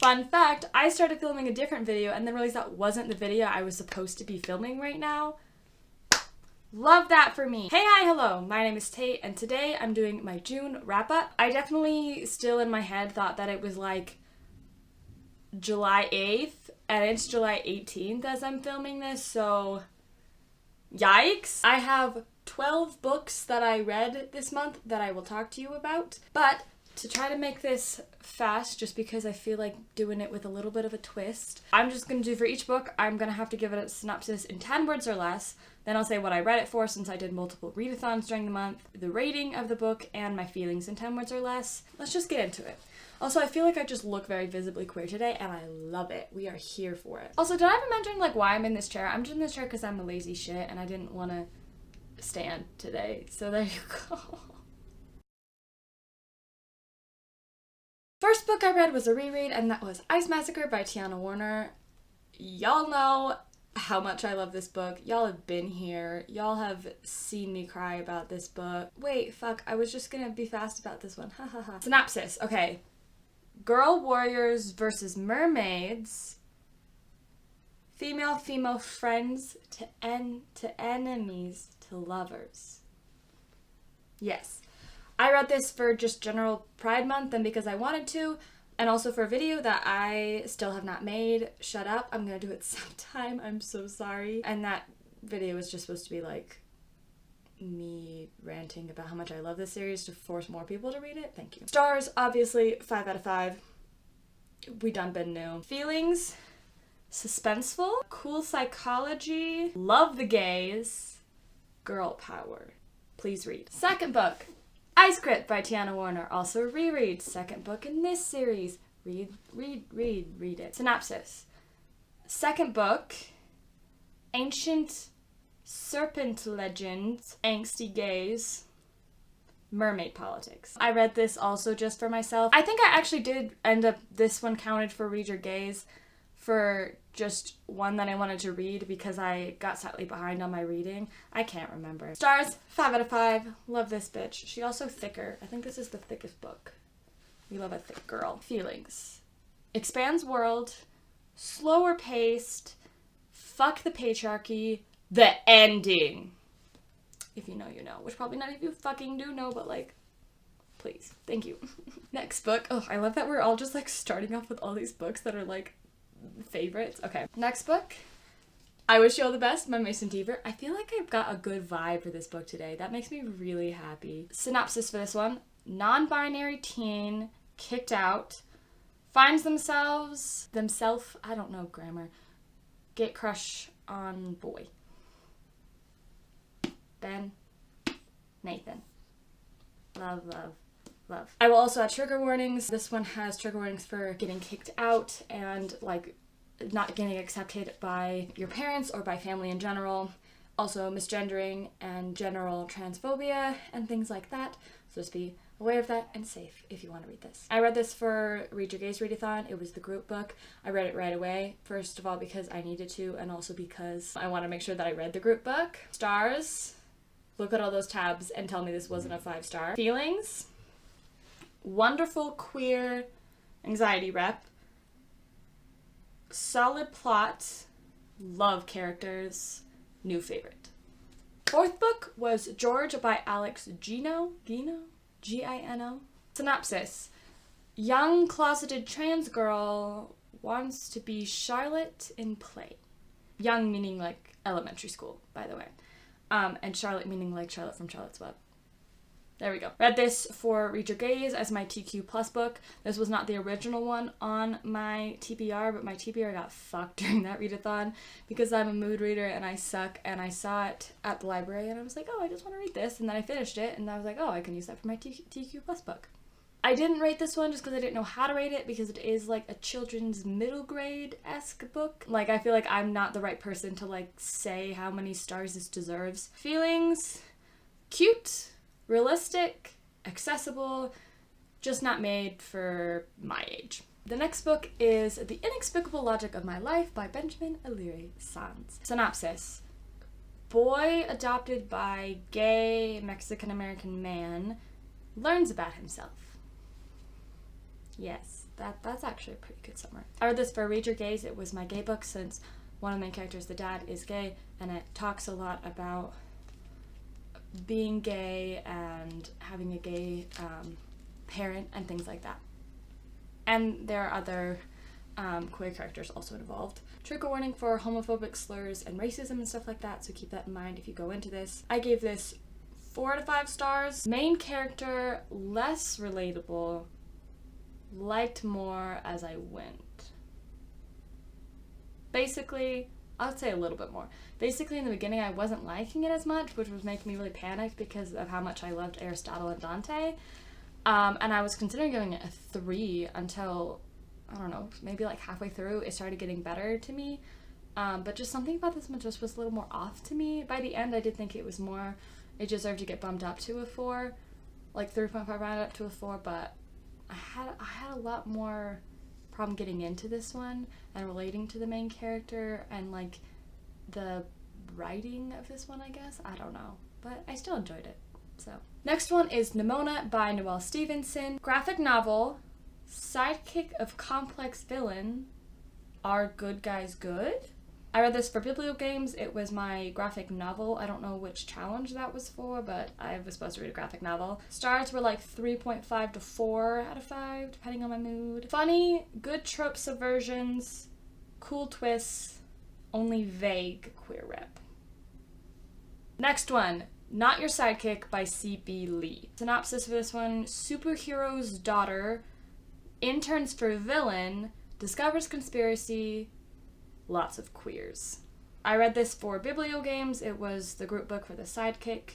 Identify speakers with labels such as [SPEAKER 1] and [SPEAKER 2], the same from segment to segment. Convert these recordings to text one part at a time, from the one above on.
[SPEAKER 1] Fun fact, I started filming a different video and then realized that wasn't the video I was supposed to be filming right now. Love that for me. Hey, hi, hello, my name is Tate, and today I'm doing my June wrap-up. I definitely still in my head thought that it was like July 8th, and it's July 18th as I'm filming this, so yikes. I have 12 books that I read this month that I will talk to you about, but to try to make this fast, just because I feel like doing it with a little bit of a twist, I'm just going to do for each book, I'm going to have to give it a synopsis in 10 words or less, then I'll say what I read it for since I did multiple readathons during the month, the rating of the book, and my feelings in 10 words or less. Let's just get into it. Also, I feel like I just look very visibly queer today, and I love it. We are here for it. Also, did I ever mention like why I'm in this chair? I'm just in this chair because I'm a lazy shit, and I didn't want to stand today, so there you go. First book I read was a reread, and that was Ice Massacre by Tiana Warner. Y'all know how much I love this book. Y'all have been here. Y'all have seen me cry about this book. Wait, fuck, I was just gonna be fast about this one. Ha ha ha. Synopsis, okay. Girl warriors versus mermaids. Female friends to enemies to lovers. Yes. I read this for just general Pride Month and because I wanted to, and also for a video that I still have not made. Shut up, I'm gonna do it sometime, I'm so sorry. And that video was just supposed to be like me ranting about how much I love this series to force more people to read it. Thank you. Stars, obviously, 5 out of 5. We done been new. Feelings, suspenseful, cool psychology, love the gays, girl power. Please read. Second book, Ice Crit by Tiana Warner, also a reread. Second book in this series. Read it. Synopsis. Second book, ancient serpent legends, angsty gays, mermaid politics. I read this also just for myself. I think I actually did end up, this one counted for Read Your Gaze for just one that I wanted to read because I got slightly behind on my reading. I can't remember. Stars, 5 out of 5. Love this bitch. She also thicker. I think this is the thickest book. We love a thick girl. Feelings. Expands world. Slower paced. Fuck the patriarchy. The ending. If you know, you know. Which probably none of you fucking do know, but like, please. Thank you. Next book. Oh, I love that we're all just like starting off with all these books that are like favorites. Okay. Next book. I Wish You All the Best by Mason Deaver. I feel like I've got a good vibe for this book today. That makes me really happy. Synopsis for this one. Non-binary teen kicked out, finds themselves, I don't know grammar, get crush on boy. Ben, Nathan. Love. I will also add trigger warnings. This one has trigger warnings for getting kicked out and like not getting accepted by your parents or by family in general. Also misgendering and general transphobia and things like that. So just be aware of that and safe if you want to read this. I read this for Read Your Gaze Readathon. It was the group book. I read it right away. First of all because I needed to, and also because I want to make sure that I read the group book. Stars. Look at all those tabs and tell me this wasn't a 5-star. Feelings. Wonderful queer anxiety rep. Solid plot. Love characters. New favorite. Fourth book was George by Alex Gino. Gino? Synopsis. Young closeted trans girl wants to be Charlotte in play. Young meaning like elementary school, by the way. And Charlotte meaning like Charlotte from Charlotte's Web. There we go. Read this for Read Your Gaze as my TQ Plus book. This was not the original one on my TBR, but my TBR got fucked during that readathon because I'm a mood reader and I suck, and I saw it at the library and I was like, oh, I just want to read this, and then I finished it and I was like, oh, I can use that for my TQ Plus book. I didn't rate this one just because I didn't know how to rate it because it is like a children's middle grade-esque book. Like, I feel like I'm not the right person to like say how many stars this deserves. Feelings, cute, realistic, accessible, just not made for my age. The next book is The Inexplicable Logic of My Life by Benjamin Illyri Sands. Synopsis. Boy adopted by gay Mexican-American man learns about himself. Yes. that's actually a pretty good summary. I read this for Read Your Gays. It was my gay book since one of the main characters, the dad, is gay, and it talks a lot about being gay and having a gay parent and things like that. And there are other queer characters also involved. Trigger warning for homophobic slurs and racism and stuff like that, so keep that in mind if you go into this. I gave this 4 out of 5 stars. Main character, less relatable, liked more as I went. Basically, I'd say a little bit more. Basically, in the beginning, I wasn't liking it as much, which was making me really panic because of how much I loved Aristotle and Dante. And I was considering giving it a 3 until, I don't know, maybe like halfway through, it started getting better to me. But just something about this one just was a little more off to me. By the end, I did think it was more, it deserved to get bumped up to a 4, like 3.5 rounded up to a 4, but I had a lot more problem getting into this one and relating to the main character and like the writing of this one, I guess. I don't know, but I still enjoyed it. So next one is Nimona by Noelle Stevenson. Graphic novel, sidekick of complex villain. Are good guys good? I read this for Bibliogames. It was my graphic novel. I don't know which challenge that was for, but I was supposed to read a graphic novel. Stars were like 3.5 to 4 out of 5, depending on my mood. Funny, good trope subversions, cool twists, only vague queer rep. Next one, Not Your Sidekick by C.B. Lee. Synopsis for this one, superhero's daughter interns for villain, discovers conspiracy, lots of queers. I read this for Bibliogames. It was the group book for the sidekick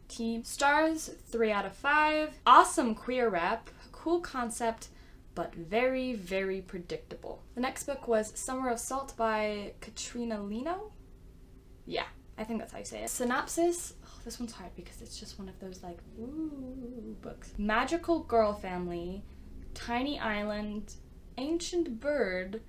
[SPEAKER 1] team. Stars, 3 out of 5. Awesome queer rep, cool concept, but very, very predictable. The next book was Summer of Salt by Katrina Lino? Yeah, I think that's how you say it. Synopsis, this one's hard because it's just one of those like, ooh, books. Magical girl family, tiny island, ancient bird,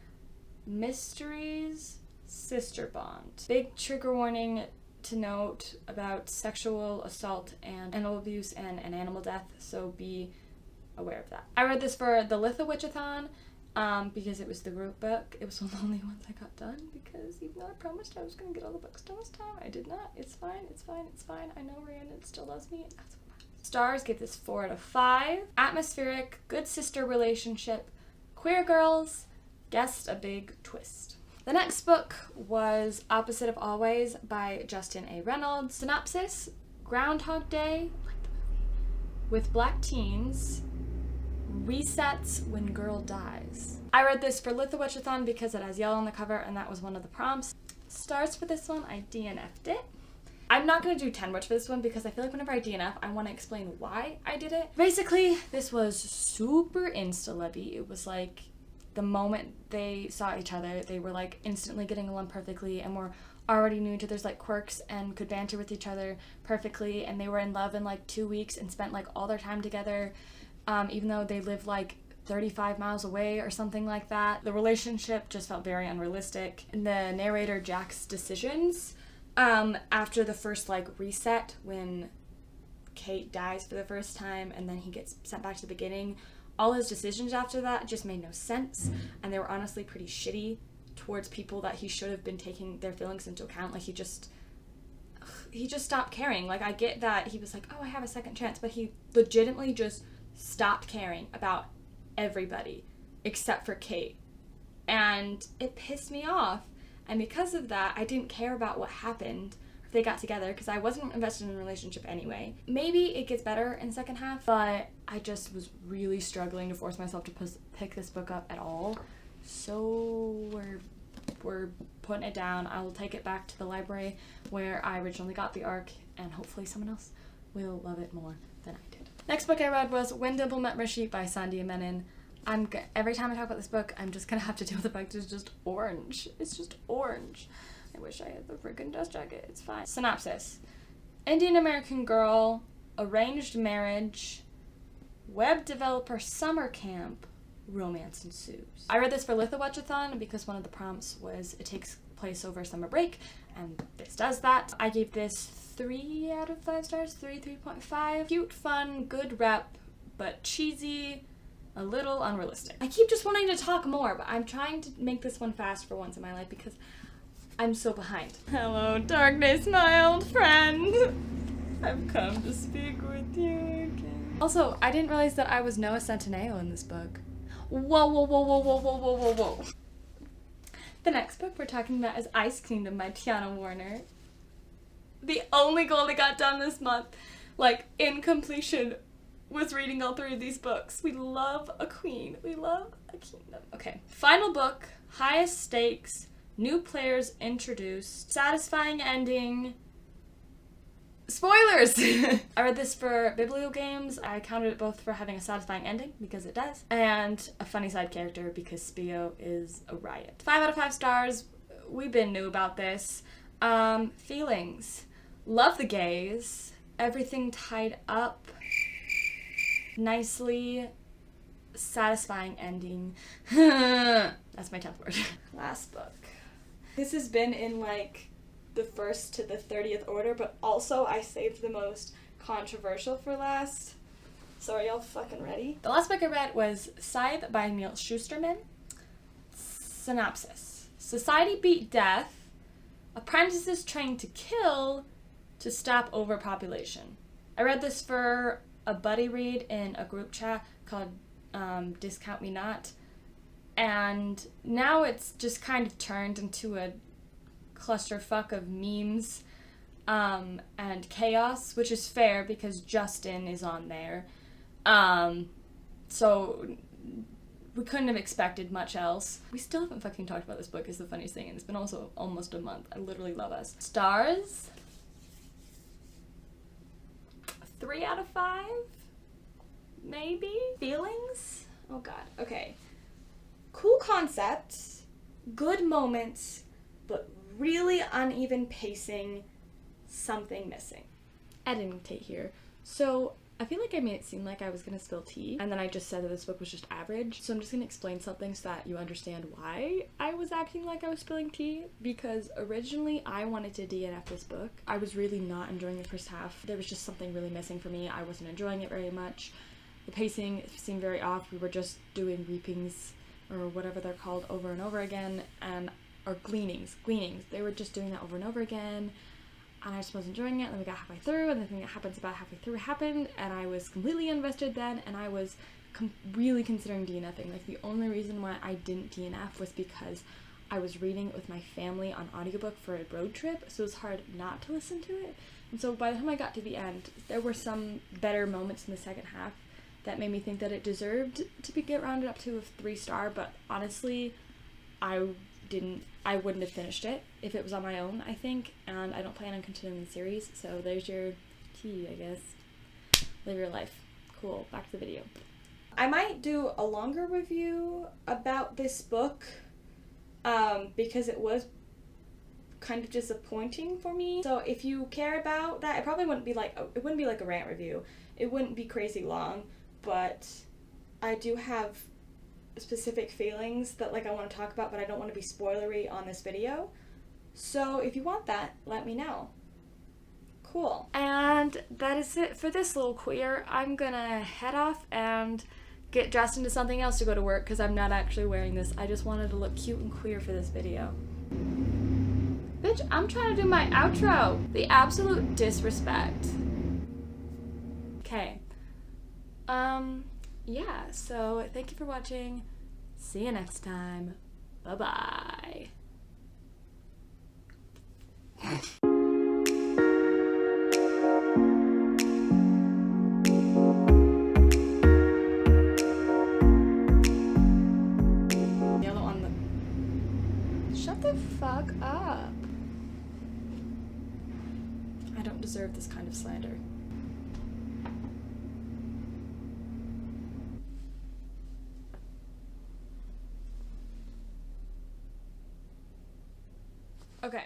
[SPEAKER 1] mysteries, sister bond. Big trigger warning to note about sexual assault and animal abuse and animal death, so be aware of that. I read this for the Lithowichathon because it was the group book. It was one of the only ones I got done because even though I promised I was going to get all the books done this time, I did not. It's fine, it's fine, it's fine. I know Rhiannon still loves me, and that's what matters. Stars, give this 4 out of 5. Atmospheric, good sister relationship, queer girls, guessed a big twist. The next book was Opposite of Always by Justin A. Reynolds. Synopsis, Groundhog Day, like the movie, with black teens, resets when girl dies. I read this for Lithowichathon because it has yellow on the cover and that was one of the prompts. Stars for this one, I DNF'd it. I'm not going to do 10 words for this one because I feel like whenever I DNF, I want to explain why I did it. Basically, this was super insta-levy. It was like the moment they saw each other, they were like instantly getting along perfectly and were already knew each other's like quirks and could banter with each other perfectly, and they were in love in like 2 weeks and spent like all their time together, even though they lived like 35 miles away or something like that. The relationship just felt very unrealistic. And the narrator Jack's decisions after the first like reset when Kate dies for the first time and then he gets sent back to the beginning, all his decisions after that just made no sense, and they were honestly pretty shitty towards people that he should have been taking their feelings into account. Like he just stopped caring. Like I get that he was like, oh, I have a second chance, but he legitimately just stopped caring about everybody except for Kate, and it pissed me off. And because of that, I didn't care about what happened if they got together because I wasn't invested in a relationship anyway. Maybe it gets better in the second half, but I just was really struggling to force myself to pick this book up at all. So we're putting it down. I will take it back to the library where I originally got the arc, and hopefully someone else will love it more than I did. Next book I read was When Dimple Met Rishi by Sandhya Menon. Every time I talk about this book, I'm just gonna have to deal with the fact it's just orange. It's just orange. I wish I had the freaking dust jacket. It's fine. Synopsis. Indian American girl, arranged marriage, web developer summer camp, romance ensues. I read this for Lithowichathon because one of the prompts was it takes place over summer break, and this does that. I gave this 3 out of 5 stars, 3.5. Cute, fun, good rep, but cheesy, a little unrealistic. I keep just wanting to talk more, but I'm trying to make this one fast for once in my life because I'm so behind. Hello, darkness, my old friend. I've come to speak with you again. Also, I didn't realize that I was Noah Centineo in this book. Whoa, whoa, whoa, whoa, whoa, whoa, whoa, whoa, whoa. The next book we're talking about is Ice Kingdom by Tiana Warner. The only goal that got done this month, like, in completion, was reading all 3 of these books. We love a queen. We love a kingdom. Okay. Final book, highest stakes, new players introduced, satisfying ending. Spoilers! I read this for Bibliogames. I counted it both for having a satisfying ending, because it does, and a funny side character, because Spio is a riot. 5 out of 5 stars. We been knew about this. Feelings. Love the gaze. Everything tied up nicely. Satisfying ending. That's my 10th word. Last book. This has been in, like, the 1st to the 30th order, but also I saved the most controversial for last. So are y'all fucking ready? The last book I read was Scythe by Neil Shusterman. Synopsis. Society beat death. Apprentices trained to kill to stop overpopulation. I read this for a buddy read in a group chat called Discount Me Not, and now it's just kind of turned into a clusterfuck of memes and chaos, which is fair because Justin is on there. So we couldn't have expected much else. We still haven't fucking talked about this book is the funniest thing, and it's been also almost a month. I literally love us. Stars. 3 out of 5? Maybe? Feelings? Oh god. Okay. Cool concept. Good moments, but really uneven pacing, something missing. Editing here. So I feel like I made it seem like I was gonna spill tea, and then I just said that this book was just average. So I'm just gonna explain something so that you understand why I was acting like I was spilling tea, because originally I wanted to DNF this book. I was really not enjoying the first half. There was just something really missing for me. I wasn't enjoying it very much. The pacing seemed very off. We were just doing reapings, or whatever they're called, over and over again, or gleanings. They were just doing that over and over again, and I just wasn't enjoying it. And then we got halfway through, and the thing that happens about halfway through happened, and I was completely invested then, and I was really considering DNFing. Like, the only reason why I didn't DNF was because I was reading it with my family on audiobook for a road trip, so it was hard not to listen to it. And so by the time I got to the end, there were some better moments in the second half that made me think that it deserved to get rounded up to a 3-star, but honestly, I wouldn't have finished it if it was on my own, I think, and I don't plan on continuing the series, so there's your tea, I guess. Live your life. Cool, back to the video. I might do a longer review about this book, because it was kind of disappointing for me. So if you care about that, it probably wouldn't be like a rant review. It wouldn't be crazy long, but I do have specific feelings that, like, I want to talk about, but I don't want to be spoilery on this video. So if you want that, let me know. Cool. And that is it for this little queer. I'm gonna head off and get dressed into something else to go to work, because I'm not actually wearing this. I just wanted to look cute and queer for this video. Bitch, I'm trying to do my outro. The absolute disrespect. Okay. Yeah, so thank you for watching. See you next time. Bye-bye. Yellow on the... Shut the fuck up. I don't deserve this kind of slander. Okay.